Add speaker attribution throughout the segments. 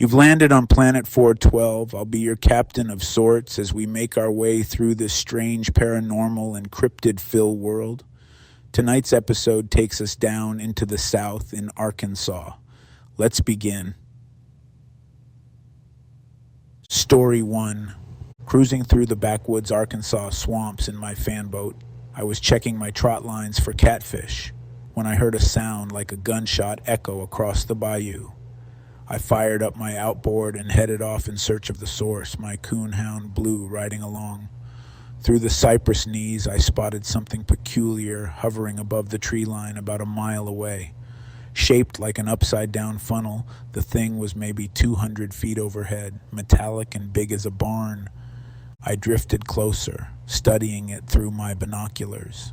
Speaker 1: You've landed on planet 412. I'll be your captain of sorts as we make our way through this strange paranormal and cryptid-filled world. Tonight's episode takes us down into the South in Arkansas. Let's begin. Story 1. Cruising through the backwoods Arkansas swamps in my fan boat, I was checking my trot lines for catfish when I heard a sound like a gunshot echo across the bayou. I fired up my outboard and headed off in search of the source, my coonhound Blue riding along. Through the cypress knees, I spotted something peculiar hovering above the tree line about a mile away. Shaped like an upside-down funnel, the thing was maybe 200 feet overhead, metallic and big as a barn. I drifted closer, studying it through my binoculars.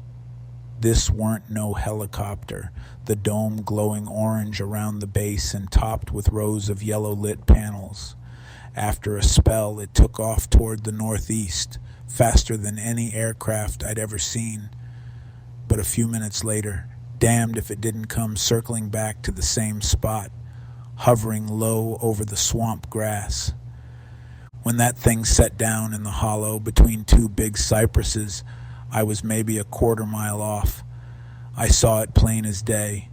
Speaker 1: This weren't no helicopter, the dome glowing orange around the base and topped with rows of yellow-lit panels. After a spell, it took off toward the northeast, faster than any aircraft I'd ever seen. But a few minutes later, damned if it didn't come circling back to the same spot, hovering low over the swamp grass. When that thing set down in the hollow between two big cypresses, I was maybe a quarter-mile off. I saw it plain as day,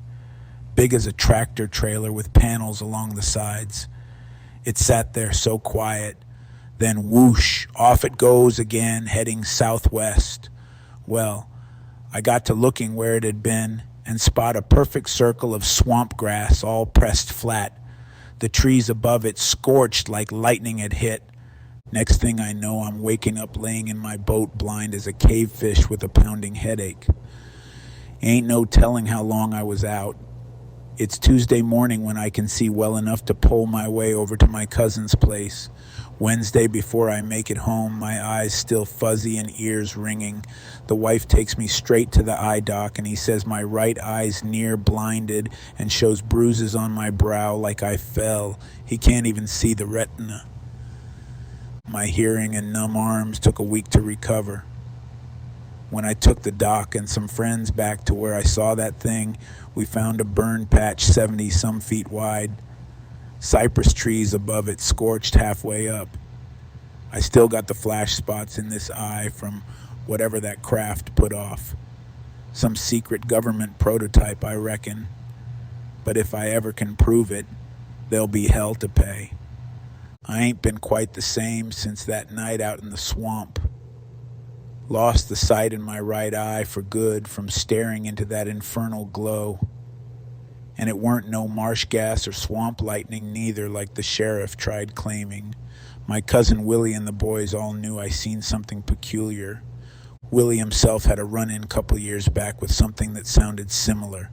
Speaker 1: big as a tractor trailer with panels along the sides. It sat there so quiet, then whoosh, off it goes again, heading southwest. Well, I got to looking where it had been and spot a perfect circle of swamp grass all pressed flat. The trees above it scorched like lightning had hit. Next thing I know, I'm waking up laying in my boat blind as a cavefish with a pounding headache. Ain't no telling how long I was out. It's Tuesday morning when I can see well enough to pole my way over to my cousin's place. Wednesday before I make it home, my eyes still fuzzy and ears ringing. The wife takes me straight to the eye doc and he says my right eye's near blinded and shows bruises on my brow like I fell. He can't even see the retina. My hearing and numb arms took a week to recover. When I took the doc and some friends back to where I saw that thing, we found a burn patch 70-some feet wide. Cypress trees above it scorched halfway up. I still got the flash spots in this eye from whatever that craft put off. Some secret government prototype, I reckon. But if I ever can prove it, there'll be hell to pay. I ain't been quite the same since that night out in the swamp. Lost the sight in my right eye for good from staring into that infernal glow. And it weren't no marsh gas or swamp lightning neither, like the sheriff tried claiming. My cousin Willie and the boys all knew I seen something peculiar. Willie himself had a run-in couple years back with something that sounded similar.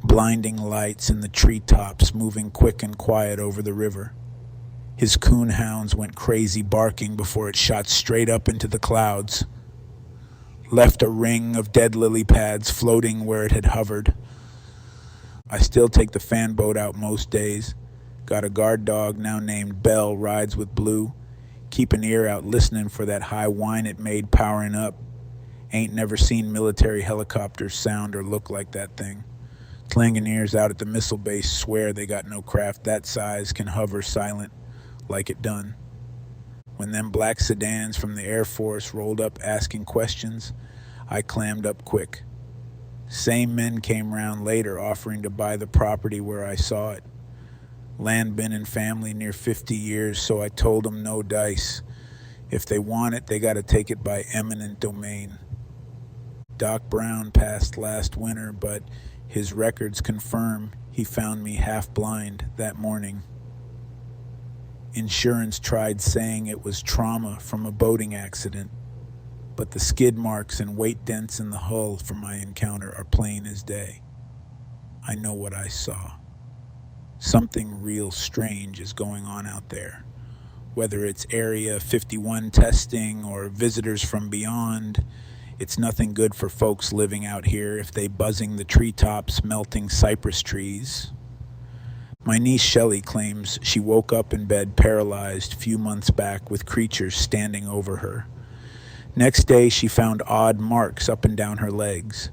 Speaker 1: Blinding lights in the treetops moving quick and quiet over the river. His coonhounds went crazy barking before it shot straight up into the clouds. Left a ring of dead lily pads floating where it had hovered. I still take the fan boat out most days. Got a guard dog now named Belle rides with Blue. Keep an ear out listening for that high whine it made powering up. Ain't never seen military helicopters sound or look like that thing. Tlangineers out at the missile base swear they got no craft that size can hover silent like it done. When them black sedans from the Air Force rolled up asking questions, I clammed up quick. Same men came round later offering to buy the property where I saw it. Land been in family near 50 years, so I told them no dice. If they want it, they gotta take it by eminent domain. Doc Brown passed last winter, but his records confirm he found me half blind that morning. Insurance tried saying it was trauma from a boating accident, but the skid marks and weight dents in the hull from my encounter are plain as day. I know what I saw. Something real strange is going on out there. Whether it's Area 51 testing or visitors from beyond, it's nothing good for folks living out here if they buzzing the treetops, melting cypress trees. My niece Shelley claims she woke up in bed paralyzed few months back with creatures standing over her. Next day she found odd marks up and down her legs.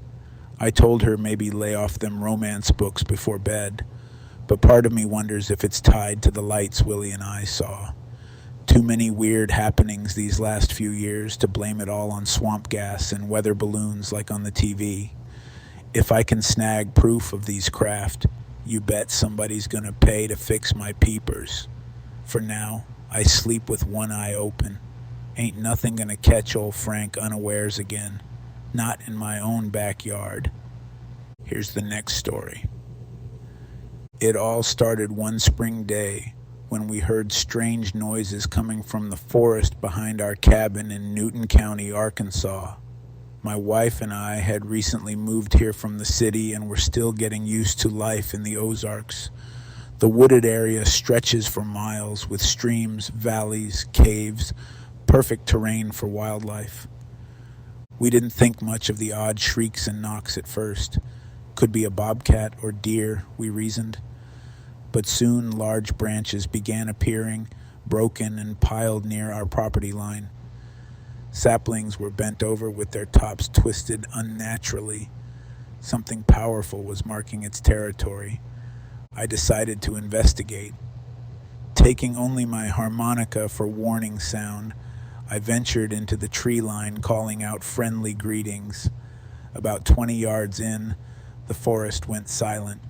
Speaker 1: I told her maybe lay off them romance books before bed, but part of me wonders if it's tied to the lights Willie and I saw. Too many weird happenings these last few years to blame it all on swamp gas and weather balloons like on the TV. If I can snag proof of these craft, you bet somebody's gonna pay to fix my peepers. For now, I sleep with one eye open. Ain't nothing gonna catch old Frank unawares again. Not in my own backyard. Here's the next story. It all started one spring day when we heard strange noises coming from the forest behind our cabin in Newton County, Arkansas. My wife and I had recently moved here from the city and were still getting used to life in the Ozarks. The wooded area stretches for miles with streams, valleys, caves, perfect terrain for wildlife. We didn't think much of the odd shrieks and knocks at first. Could be a bobcat or deer, we reasoned. But soon large branches began appearing, broken and piled near our property line. Saplings were bent over with their tops twisted unnaturally. Something powerful was marking its territory. I decided to investigate. Taking only my harmonica for warning sound, I ventured into the tree line calling out friendly greetings. About 20 yards in, the forest went silent.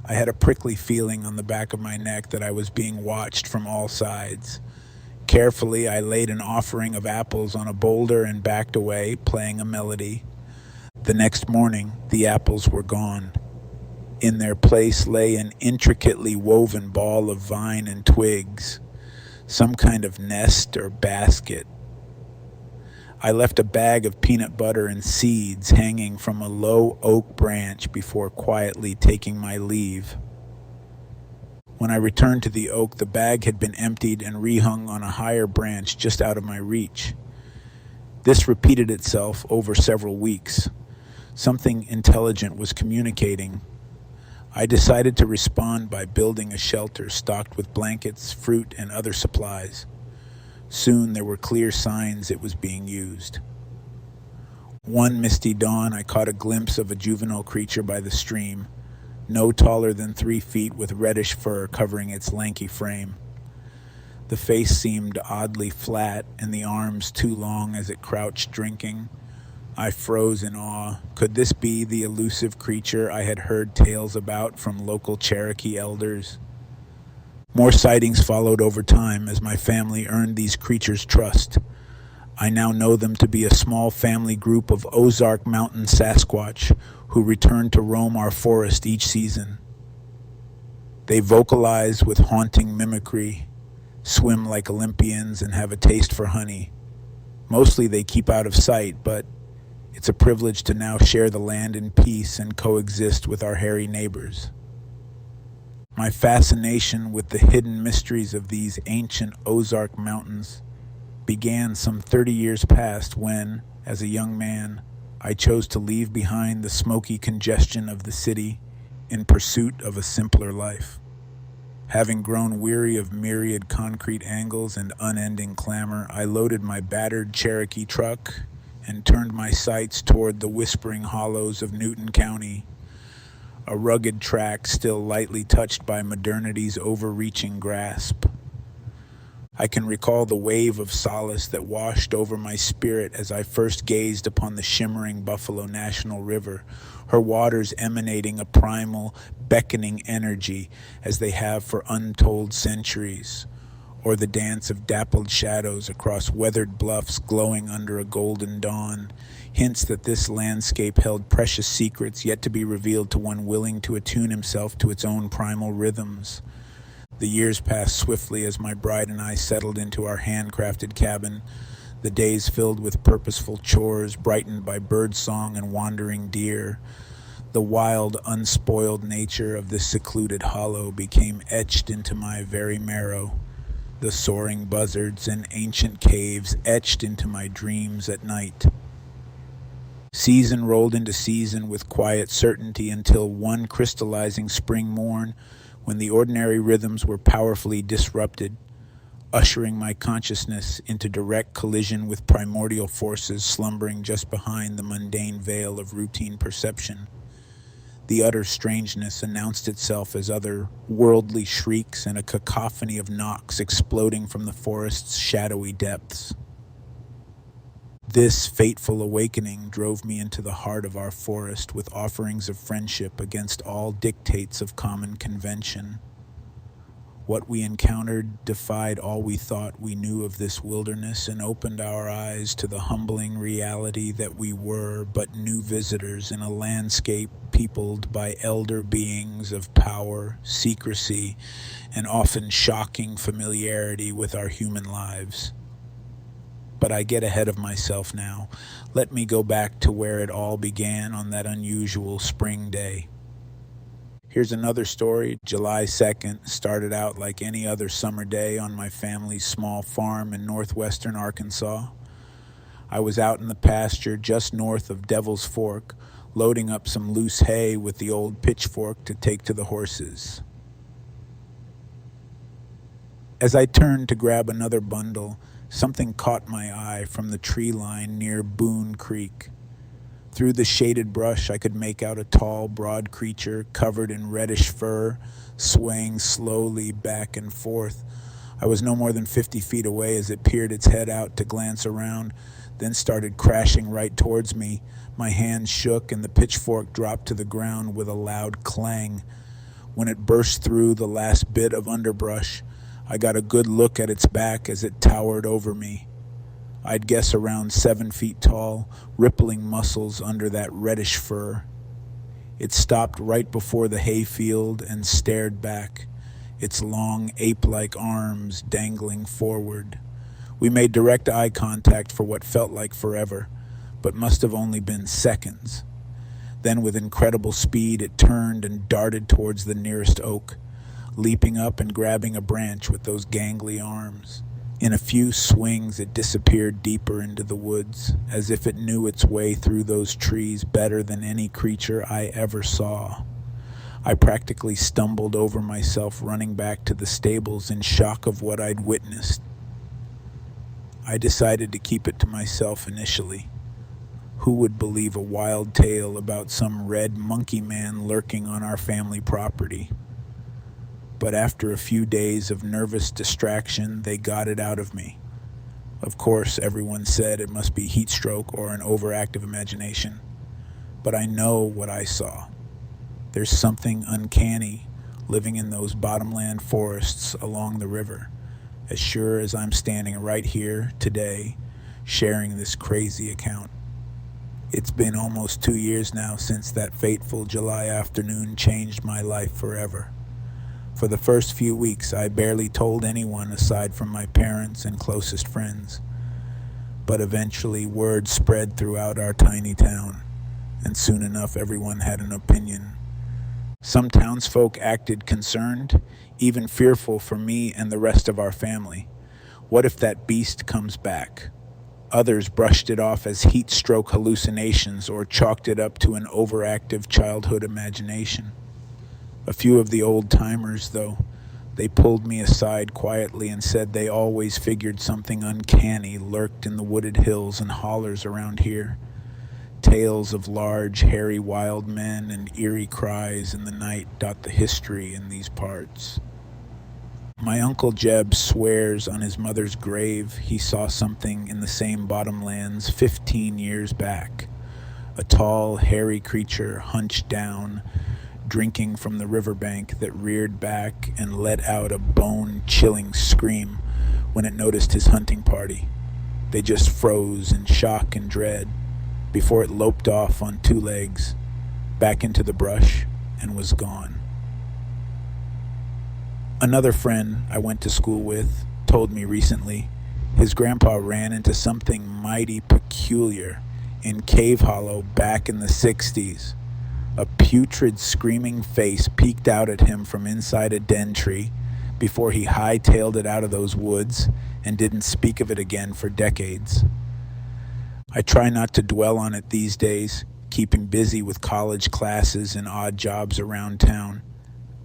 Speaker 1: I had a prickly feeling on the back of my neck that I was being watched from all sides. Carefully, I laid an offering of apples on a boulder and backed away, playing a melody. The next morning, the apples were gone. In their place lay an intricately woven ball of vine and twigs, some kind of nest or basket. I left a bag of peanut butter and seeds hanging from a low oak branch before quietly taking my leave. When I returned to the oak, the bag had been emptied and rehung on a higher branch just out of my reach. This repeated itself over several weeks. Something intelligent was communicating. I decided to respond by building a shelter stocked with blankets, fruit, and other supplies. Soon there were clear signs it was being used. One misty dawn, I caught a glimpse of a juvenile creature by the stream, no taller than 3 feet with reddish fur covering its lanky frame. The face seemed oddly flat and the arms too long as it crouched drinking. I froze in awe. Could this be the elusive creature I had heard tales about from local Cherokee elders? More sightings followed over time as my family earned these creatures' trust. I now know them to be a small family group of Ozark Mountain Sasquatch who return to roam our forest each season. They vocalize with haunting mimicry, swim like Olympians, and have a taste for honey. Mostly they keep out of sight, but it's a privilege to now share the land in peace and coexist with our hairy neighbors. My fascination with the hidden mysteries of these ancient Ozark mountains began some 30 years past when, as a young man, I chose to leave behind the smoky congestion of the city in pursuit of a simpler life. Having grown weary of myriad concrete angles and unending clamor, I loaded my battered Cherokee truck and turned my sights toward the whispering hollows of Newton County, a rugged track still lightly touched by modernity's overreaching grasp. I can recall the wave of solace that washed over my spirit as I first gazed upon the shimmering Buffalo National River, her waters emanating a primal, beckoning energy as they have for untold centuries, or the dance of dappled shadows across weathered bluffs glowing under a golden dawn, hints that this landscape held precious secrets yet to be revealed to one willing to attune himself to its own primal rhythms. The years passed swiftly as my bride and I settled into our handcrafted cabin, the days filled with purposeful chores brightened by birdsong and wandering deer. The wild, unspoiled nature of this secluded hollow became etched into my very marrow. The soaring buzzards and ancient caves etched into my dreams at night. Season rolled into season with quiet certainty until one crystallizing spring morn, when the ordinary rhythms were powerfully disrupted, ushering my consciousness into direct collision with primordial forces slumbering just behind the mundane veil of routine perception. The utter strangeness announced itself as other-worldly shrieks and a cacophony of knocks exploding from the forest's shadowy depths. This fateful awakening drove me into the heart of our forest with offerings of friendship against all dictates of common convention. What we encountered defied all we thought we knew of this wilderness and opened our eyes to the humbling reality that we were but new visitors in a landscape peopled by elder beings of power, secrecy, and often shocking familiarity with our human lives. But I get ahead of myself now. Let me go back to where it all began on that unusual spring day. Here's another story. July 2nd started out like any other summer day on my family's small farm in northwestern Arkansas. I was out in the pasture just north of Devil's Fork, loading up some loose hay with the old pitchfork to take to the horses. As I turned to grab another bundle, something caught my eye from the tree line near Boone Creek. Through the shaded brush, I could make out a tall, broad creature covered in reddish fur, swaying slowly back and forth. I was no more than 50 feet away as it peered its head out to glance around, then started crashing right towards me. My hands shook and the pitchfork dropped to the ground with a loud clang. When it burst through the last bit of underbrush, I got a good look at its back as it towered over me. I'd guess around 7 feet tall, rippling muscles under that reddish fur. It stopped right before the hayfield and stared back, its long ape-like arms dangling forward. We made direct eye contact for what felt like forever, but must have only been seconds. Then with incredible speed it turned and darted towards the nearest oak, leaping up and grabbing a branch with those gangly arms. In a few swings, it disappeared deeper into the woods, as if it knew its way through those trees better than any creature I ever saw. I practically stumbled over myself running back to the stables in shock of what I'd witnessed. I decided to keep it to myself initially. Who would believe a wild tale about some red monkey man lurking on our family property? But after a few days of nervous distraction, they got it out of me. Of course, everyone said it must be heat stroke or an overactive imagination. But I know what I saw. There's something uncanny living in those bottomland forests along the river, as sure as I'm standing right here today, sharing this crazy account. It's been almost 2 years now since that fateful July afternoon changed my life forever. For the first few weeks, I barely told anyone aside from my parents and closest friends. But eventually, word spread throughout our tiny town, and soon enough everyone had an opinion. Some townsfolk acted concerned, even fearful for me and the rest of our family. What if that beast comes back? Others brushed it off as heat stroke hallucinations or chalked it up to an overactive childhood imagination. A few of the old-timers, though, they pulled me aside quietly and said they always figured something uncanny lurked in the wooded hills and hollers around here. Tales of large, hairy wild men and eerie cries in the night dot the history in these parts. My Uncle Jeb swears on his mother's grave he saw something in the same bottomlands 15 years back. A tall, hairy creature hunched down, drinking from the riverbank that reared back and let out a bone-chilling scream when it noticed his hunting party. They just froze in shock and dread before it loped off on 2 legs, back into the brush, and was gone. Another friend I went to school with told me recently his grandpa ran into something mighty peculiar in Cave Hollow back in the 60s. A putrid, screaming face peeked out at him from inside a den tree before he hightailed it out of those woods and didn't speak of it again for decades. I try not to dwell on it these days, keeping busy with college classes and odd jobs around town.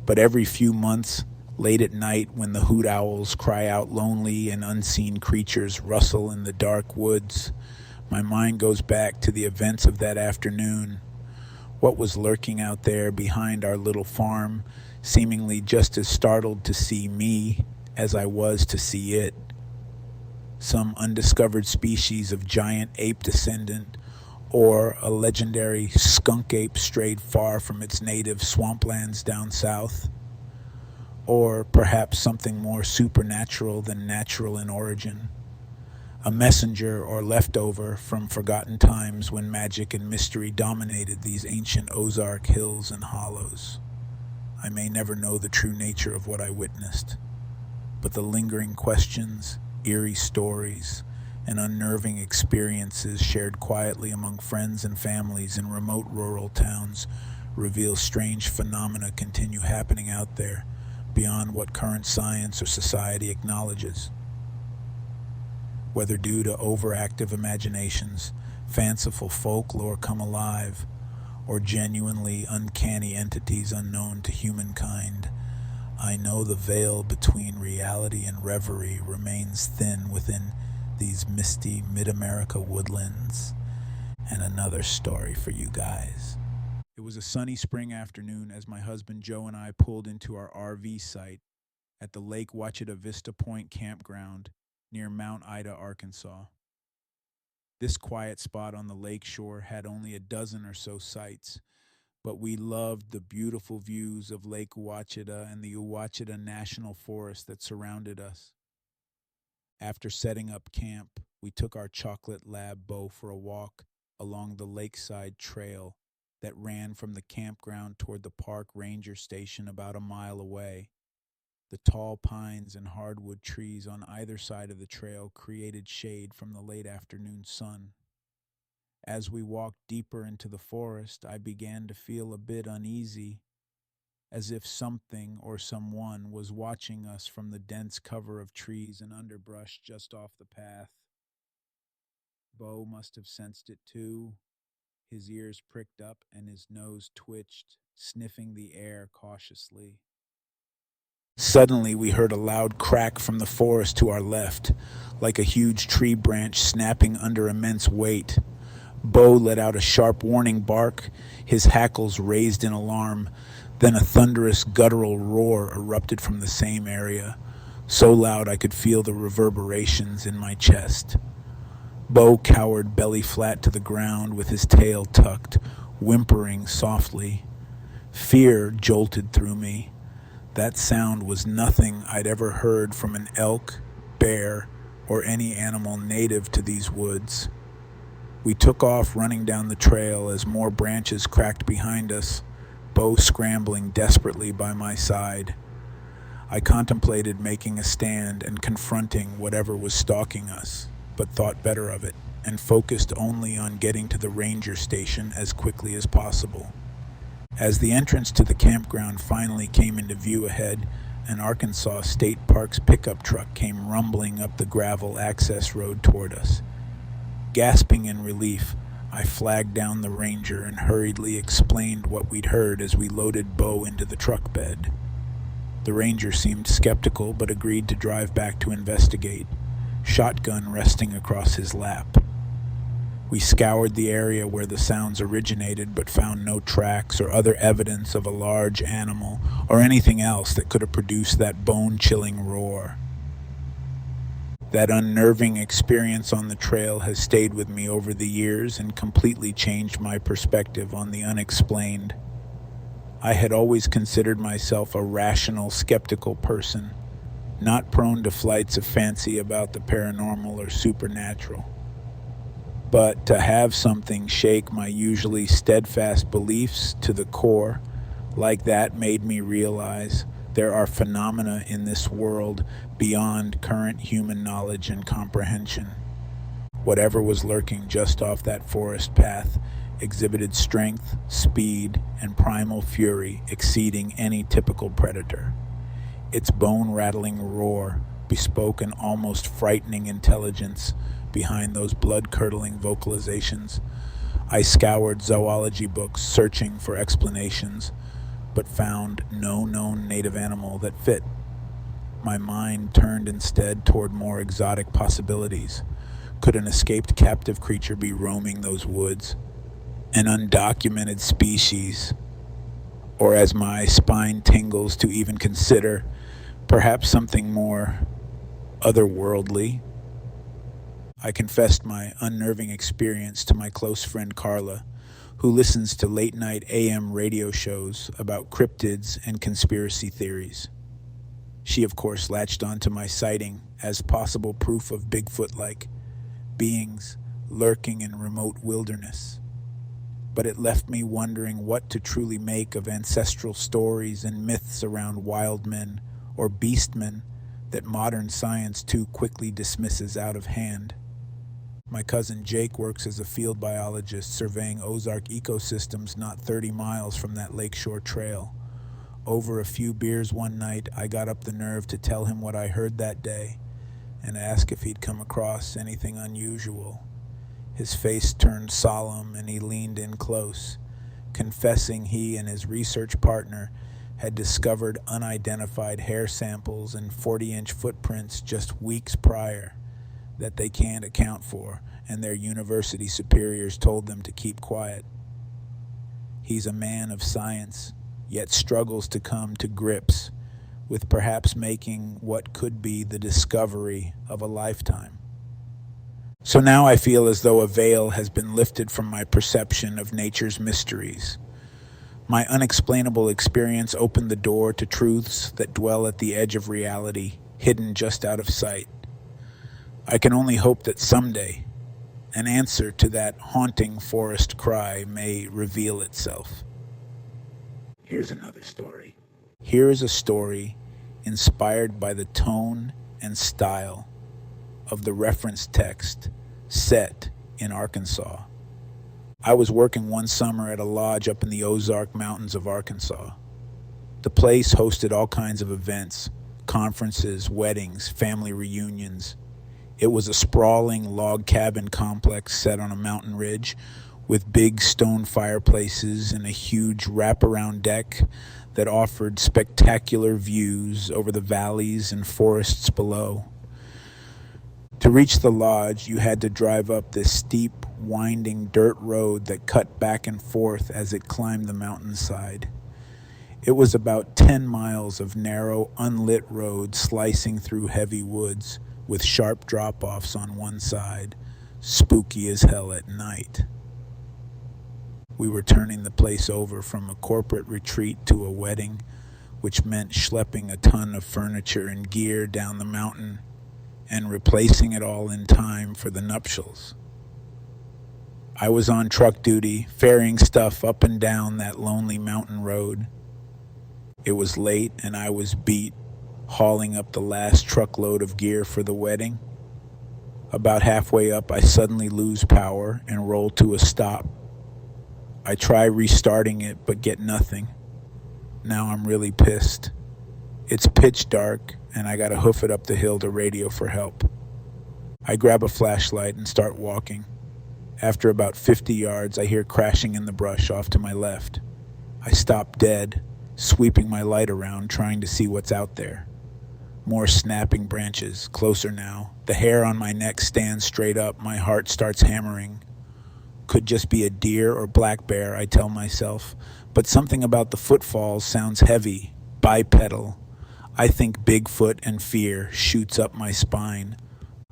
Speaker 1: But every few months, late at night when the hoot owls cry out lonely and unseen creatures rustle in the dark woods, my mind goes back to the events of that afternoon. What was lurking out there behind our little farm, seemingly just as startled to see me as I was to see it? Some undiscovered species of giant ape descendant, or a legendary skunk ape strayed far from its native swamplands down south? Or perhaps something more supernatural than natural in origin? A messenger or leftover from forgotten times when magic and mystery dominated these ancient Ozark hills and hollows. I may never know the true nature of what I witnessed, but the lingering questions, eerie stories, and unnerving experiences shared quietly among friends and families in remote rural towns reveal strange phenomena continue happening out there beyond what current science or society acknowledges. Whether due to overactive imaginations, fanciful folklore come alive, or genuinely uncanny entities unknown to humankind, I know the veil between reality and reverie remains thin within these misty mid-America woodlands. And another story for you guys. It was a sunny spring afternoon as my husband Joe and I pulled into our RV site at the Lake Wachita Vista Point campground near Mount Ida, Arkansas. This quiet spot on the lake shore had only a dozen or so sites, but we loved the beautiful views of Lake Wachita and the Ouachita National Forest that surrounded us. After setting up camp, we took our chocolate lab Bo for a walk along the lakeside trail that ran from the campground toward the park ranger station about a mile away. The tall pines and hardwood trees on either side of the trail created shade from the late afternoon sun. As we walked deeper into the forest, I began to feel a bit uneasy, as if something or someone was watching us from the dense cover of trees and underbrush just off the path. Bo must have sensed it too. His ears pricked up and his nose twitched, sniffing the air cautiously. Suddenly, we heard a loud crack from the forest to our left, like a huge tree branch snapping under immense weight. Bo let out a sharp warning bark, his hackles raised in alarm. Then a thunderous guttural roar erupted from the same area, so loud I could feel the reverberations in my chest. Bo cowered belly flat to the ground with his tail tucked, whimpering softly. Fear jolted through me. That sound was nothing I'd ever heard from an elk, bear, or any animal native to these woods. We took off running down the trail as more branches cracked behind us, Bo scrambling desperately by my side. I contemplated making a stand and confronting whatever was stalking us, but thought better of it and focused only on getting to the ranger station as quickly as possible. As the entrance to the campground finally came into view ahead, an Arkansas State Parks pickup truck came rumbling up the gravel access road toward us. Gasping in relief, I flagged down the ranger and hurriedly explained what we'd heard as we loaded Bo into the truck bed. The ranger seemed skeptical but agreed to drive back to investigate, shotgun resting across his lap. We scoured the area where the sounds originated but found no tracks or other evidence of a large animal or anything else that could have produced that bone-chilling roar. That unnerving experience on the trail has stayed with me over the years and completely changed my perspective on the unexplained. I had always considered myself a rational, skeptical person, not prone to flights of fancy about the paranormal or supernatural. But to have something shake my usually steadfast beliefs to the core, like that, made me realize there are phenomena in this world beyond current human knowledge and comprehension. Whatever was lurking just off that forest path exhibited strength, speed, and primal fury exceeding any typical predator. Its bone-rattling roar bespoke an almost frightening intelligence behind those blood-curdling vocalizations. I scoured zoology books searching for explanations, but found no known native animal that fit. My mind turned instead toward more exotic possibilities. Could an escaped captive creature be roaming those woods? an undocumented species, or as my spine tingles to even consider, perhaps something more otherworldly. I confessed my unnerving experience to my close friend Carla, who listens to late night AM radio shows about cryptids and conspiracy theories. She, of course, latched onto my sighting as possible proof of Bigfoot like beings lurking in remote wilderness. But it left me wondering what to truly make of ancestral stories and myths around wild men or beastmen that modern science too quickly dismisses out of hand. My cousin Jake works as a field biologist surveying Ozark ecosystems not 30 miles from that lakeshore trail. Over a few beers one night, I got up the nerve to tell him what I heard that day and ask if he'd come across anything unusual. His face turned solemn and he leaned in close, confessing he and his research partner had discovered unidentified hair samples and 40-inch footprints just weeks prior that they can't account for, and their university superiors told them to keep quiet. He's a man of science, yet struggles to come to grips with perhaps making what could be the discovery of a lifetime. So now I feel as though a veil has been lifted from my perception of nature's mysteries. My unexplainable experience opened the door to truths that dwell at the edge of reality, hidden just out of sight. I can only hope that someday an answer to that haunting forest cry may reveal itself. Here's another story. Here is a story inspired by the tone and style of the reference text set in Arkansas. I was working one summer at a lodge up in the Ozark Mountains of Arkansas. The place hosted all kinds of events, conferences, weddings, family reunions. It was a sprawling log cabin complex set on a mountain ridge with big stone fireplaces and a huge wraparound deck that offered spectacular views over the valleys and forests below. To reach the lodge, you had to drive up this steep, winding dirt road that cut back and forth as it climbed the mountainside. It was about 10 miles of narrow, unlit road slicing through heavy woods with sharp drop-offs on one side, spooky as hell at night. We were turning the place over from a corporate retreat to a wedding, which meant schlepping a ton of furniture and gear down the mountain and replacing it all in time for the nuptials. I was on truck duty, ferrying stuff up and down that lonely mountain road. It was late and I was beat, hauling up the last truckload of gear for the wedding. About halfway up, I suddenly lose power and roll to a stop. I try restarting it, but get nothing. Now I'm really pissed. It's pitch dark, and I gotta hoof it up the hill to radio for help. I grab a flashlight and start walking. After about 50 yards, I hear crashing in the brush off to my left. I stop dead, sweeping my light around, trying to see what's out there. More snapping branches, closer now. The hair on my neck stands straight up. My heart starts hammering. Could just be a deer or black bear, I tell myself. But something about the footfalls sounds heavy, bipedal. I think Bigfoot and fear shoots up my spine.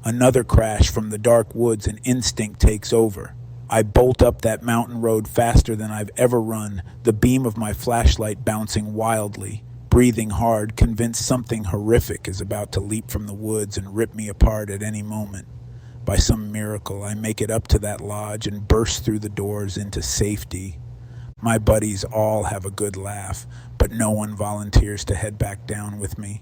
Speaker 1: Another crash from the dark woods and instinct takes over. I bolt up that mountain road faster than I've ever run, the beam of my flashlight bouncing wildly. Breathing hard, convinced something horrific is about to leap from the woods and rip me apart at any moment. By some miracle, I make it up to that lodge and burst through the doors into safety. My buddies all have a good laugh, but no one volunteers to head back down with me.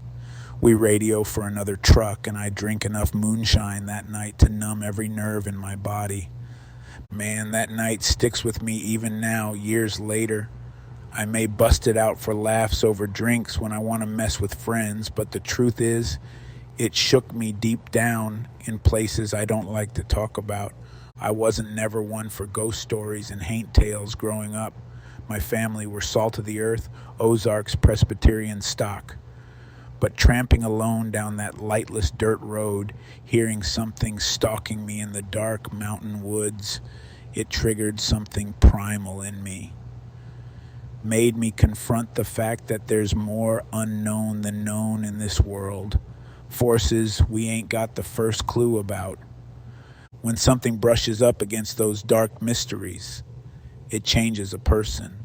Speaker 1: We radio for another truck, and I drink enough moonshine that night to numb every nerve in my body. Man, that night sticks with me even now, years later. I may bust it out for laughs over drinks when I want to mess with friends, but the truth is, it shook me deep down in places I don't like to talk about. I wasn't never one for ghost stories and haint tales growing up. My family were salt of the earth, Ozark's Presbyterian stock. But tramping alone down that lightless dirt road, hearing something stalking me in the dark mountain woods, It triggered something primal in me, made me confront the fact that there's more unknown than known in this world, forces we ain't got the first clue about. When something brushes up against those dark mysteries, it changes a person.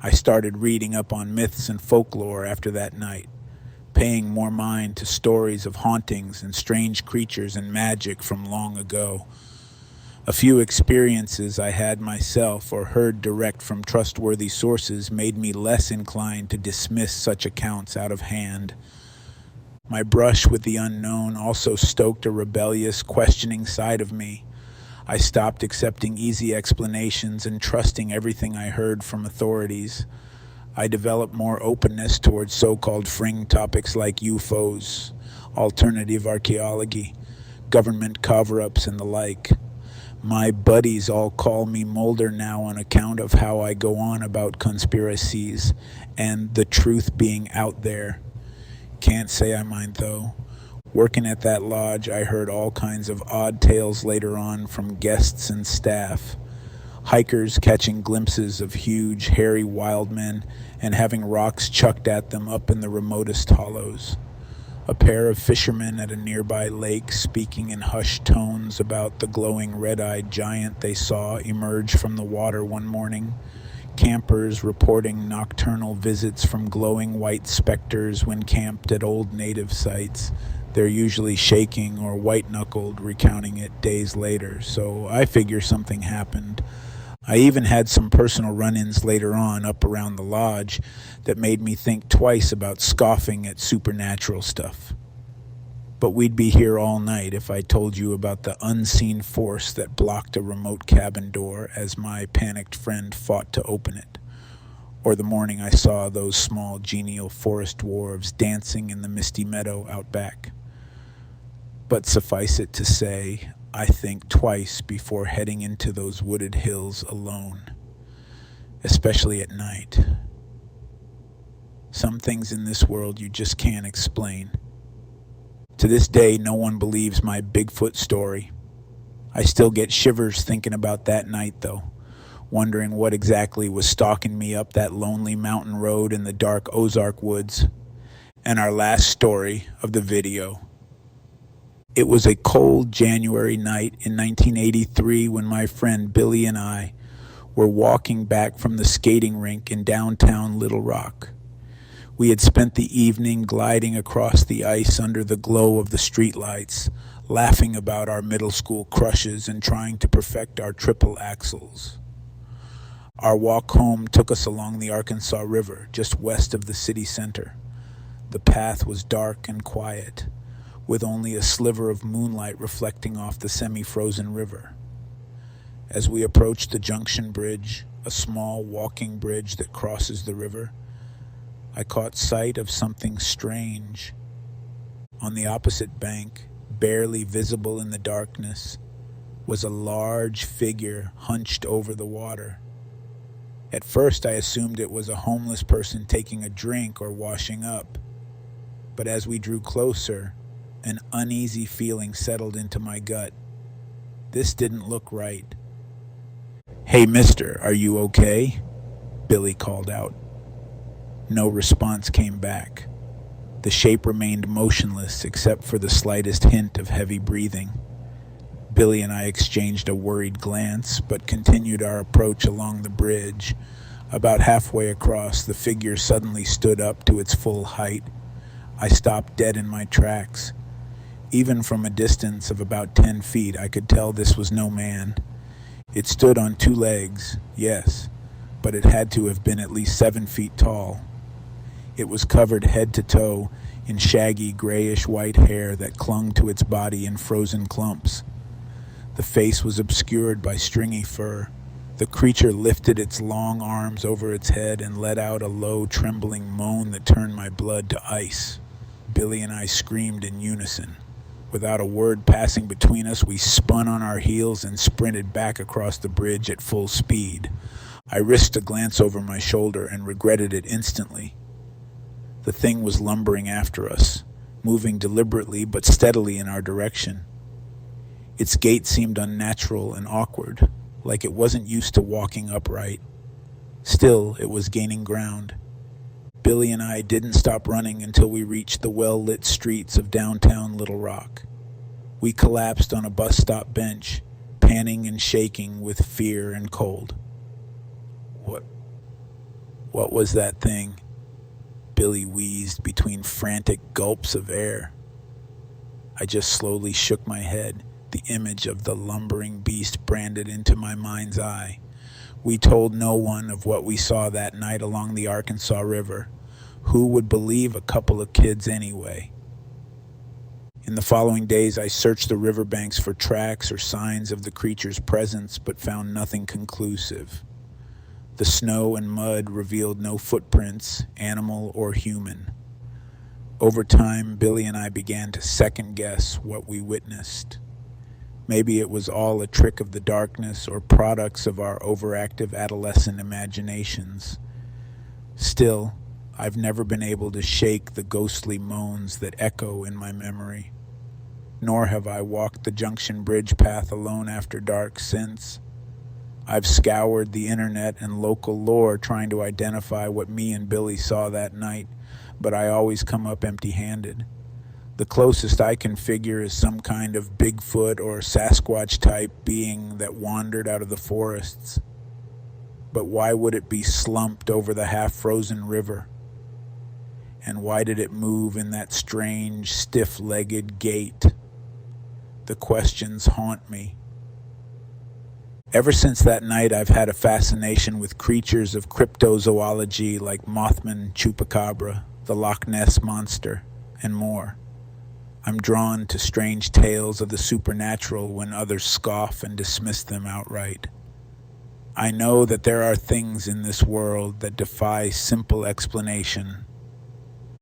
Speaker 1: I started reading up on myths and folklore after that night, paying more mind to stories of hauntings and strange creatures and magic from long ago. A few experiences I had myself or heard direct from trustworthy sources made me less inclined to dismiss such accounts out of hand. My brush with the unknown also stoked a rebellious, questioning side of me. I stopped accepting easy explanations and trusting everything I heard from authorities. I developed more openness towards so-called fringe topics like UFOs, alternative archaeology, government cover-ups, and the like. My buddies all call me Mulder now on account of how I go on about conspiracies and the truth being out there. Can't say I mind though. Working at that lodge, I heard all kinds of odd tales later on from guests and staff. Hikers catching glimpses of huge, hairy wild men and having rocks chucked at them up in the remotest hollows. A pair of fishermen at a nearby lake speaking in hushed tones about the glowing red-eyed giant they saw emerge from the water one morning. Campers reporting nocturnal visits from glowing white specters when camped at old native sites. They're usually shaking or white-knuckled, recounting it days later, so I figure something happened. I even had some personal run-ins later on up around the lodge that made me think twice about scoffing at supernatural stuff. But we'd be here all night if I told you about the unseen force that blocked a remote cabin door as my panicked friend fought to open it, or the morning I saw those small genial forest dwarves dancing in the misty meadow out back. But suffice it to say, I think twice before heading into those wooded hills alone, especially at night. Some things in this world you just can't explain. To this day, no one believes my Bigfoot story. I still get shivers thinking about that night, though, wondering what exactly was stalking me up that lonely mountain road in the dark Ozark woods. And our last story of the video. It was a cold January night in 1983 when my friend Billy and I were walking back from the skating rink in downtown Little Rock. We had spent the evening gliding across the ice under the glow of the streetlights, laughing about our middle school crushes and trying to perfect our triple axels. Our walk home took us along the Arkansas River, just west of the city center. The path was dark and quiet, with only a sliver of moonlight reflecting off the semi-frozen river. As we approached the Junction Bridge, a small walking bridge that crosses the river, I caught sight of something strange. On the opposite bank, barely visible in the darkness, was a large figure hunched over the water. At first, I assumed it was a homeless person taking a drink or washing up. But as we drew closer, an uneasy feeling settled into my gut. This didn't look right. "Hey, mister, are you okay?" Billy called out. No response came back. The shape remained motionless except for the slightest hint of heavy breathing. Billy and I exchanged a worried glance, but continued our approach along the bridge. About halfway across, the figure suddenly stood up to its full height. I stopped dead in my tracks. Even from a distance of about 10 feet, I could tell this was no man. It stood on two legs, yes, but it had to have been at least 7 feet tall. It was covered head to toe in shaggy grayish-white hair that clung to its body in frozen clumps. The face was obscured by stringy fur. The creature lifted its long arms over its head and let out a low, trembling moan that turned my blood to ice. Billy and I screamed in unison. Without a word passing between us, we spun on our heels and sprinted back across the bridge at full speed. I risked a glance over my shoulder and regretted it instantly. The thing was lumbering after us, moving deliberately but steadily in our direction. Its gait seemed unnatural and awkward, like it wasn't used to walking upright. Still, it was gaining ground. Billy and I didn't stop running until we reached the well-lit streets of downtown Little Rock. We collapsed on a bus stop bench, panting and shaking with fear and cold. What was that thing? Billy wheezed between frantic gulps of air. I just slowly shook my head, the image of the lumbering beast branded into my mind's eye. We told no one of what we saw that night along the Arkansas River. Who would believe a couple of kids anyway? In the following days, I searched the riverbanks for tracks or signs of the creature's presence, but found nothing conclusive. The snow and mud revealed no footprints, animal or human. Over time, Billy and I began to second-guess what we witnessed. Maybe it was all a trick of the darkness or products of our overactive adolescent imaginations. Still, I've never been able to shake the ghostly moans that echo in my memory. Nor have I walked the Junction Bridge path alone after dark since. I've scoured the internet and local lore trying to identify what me and Billy saw that night, but I always come up empty-handed. The closest I can figure is some kind of Bigfoot or Sasquatch type being that wandered out of the forests. But why would it be slumped over the half-frozen river? And why did it move in that strange, stiff-legged gait? The questions haunt me. Ever since that night, I've had a fascination with creatures of cryptozoology like Mothman Chupacabra, the Loch Ness Monster, and more. I'm drawn to strange tales of the supernatural when others scoff and dismiss them outright. I know that there are things in this world that defy simple explanation.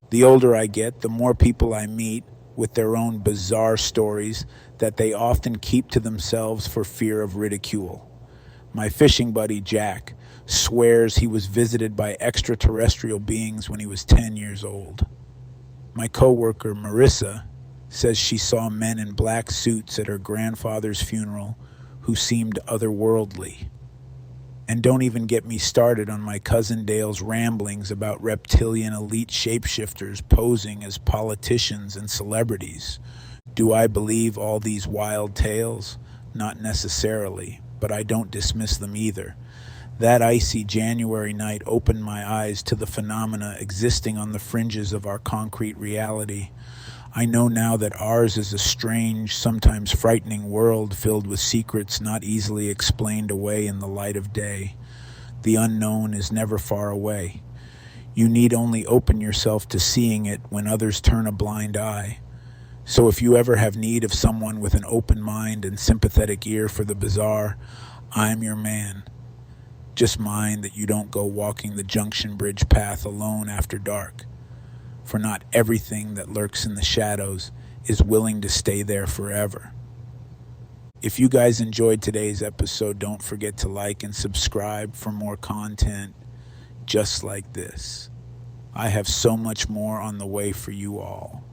Speaker 1: The older I get, the more people I meet with their own bizarre stories that they often keep to themselves for fear of ridicule. My fishing buddy, Jack, swears he was visited by extraterrestrial beings when he was 10 years old. My coworker, Marissa, says she saw men in black suits at her grandfather's funeral who seemed otherworldly. And don't even get me started on my cousin Dale's ramblings about reptilian elite shapeshifters posing as politicians and celebrities. Do I believe all these wild tales? Not necessarily, but I don't dismiss them either. That icy January night opened my eyes to the phenomena existing on the fringes of our concrete reality. I know now that ours is a strange, sometimes frightening world filled with secrets not easily explained away in the light of day. The unknown is never far away. You need only open yourself to seeing it when others turn a blind eye. So if you ever have need of someone with an open mind and sympathetic ear for the bizarre, I'm your man. Just mind that you don't go walking the Junction Bridge path alone after dark. For not everything that lurks in the shadows is willing to stay there forever. If you guys enjoyed today's episode, don't forget to like and subscribe for more content just like this. I have so much more on the way for you all.